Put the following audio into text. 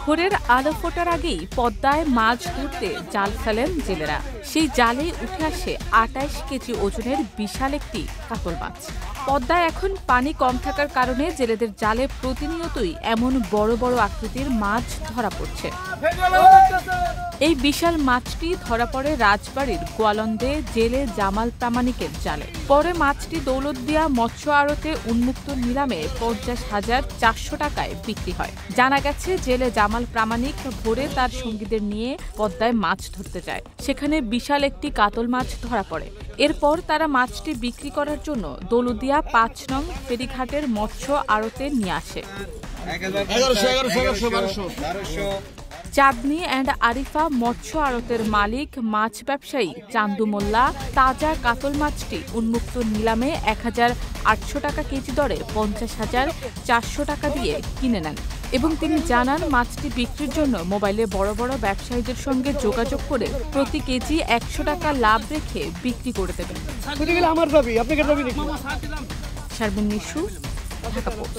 ভোরের আলো ফোটার আগেই পদ্মায় মাছ ধরতে জাল ফেলেন জেলেরা। সেই জালে উঠে আসে ২৮ কেজি ওজনের বিশাল একটি কাতল মাছ। পদ্মায় এখন পানি কম থাকার কারণে জেলেদের জালে প্রতিনিয়তই এমন বড় বড় আকৃতির মাছ ধরা পড়ছে। এই বিশাল মাছটি ধরা পড়ে রাজবাড়ীর গোয়ালন্দে জেলে জামাল প্রামাণিকের জালে। পরে মাছটি দৌলতদিয়া মৎস্য আড়তে উন্মুক্ত নিলামে ৫০,৪০০ টাকায় বিক্রি হয়। জানা গেছে, জেলে জামাল প্রামাণিক ভোরে তার সঙ্গীদের নিয়ে পদ্মায় মাছ ধরতে যায়। সেখানে বিশাল একটি কাতল মাছ ধরা পড়ে। এরপর তারা মাছটি বিক্রি করার জন্য দৌলতদিয়া ৫ নং ফেরিঘাটের মৎস্য আড়তে নিয়ে আসে। চাঁদনী অ্যান্ড আরিফা মৎস্য আড়তের মালিক মাছ ব্যবসায়ী চান্দু মোল্লা তাজা কাতল মাছটি উন্মুক্ত নিলামে ১,৮০০ টাকা কেজি দরে ৫০,৪০০ টাকা দিয়ে কিনে নেন এবং তিনি জানান, মাছটি বিক্রির জন্য মোবাইলে বড় বড় ব্যবসায়ীদের সঙ্গে যোগাযোগ করে প্রতি কেজি ১০০ টাকা লাভ রেখে বিক্রি করে দেবেন। শারমিন নিশু, ঢাকা পোস্ট।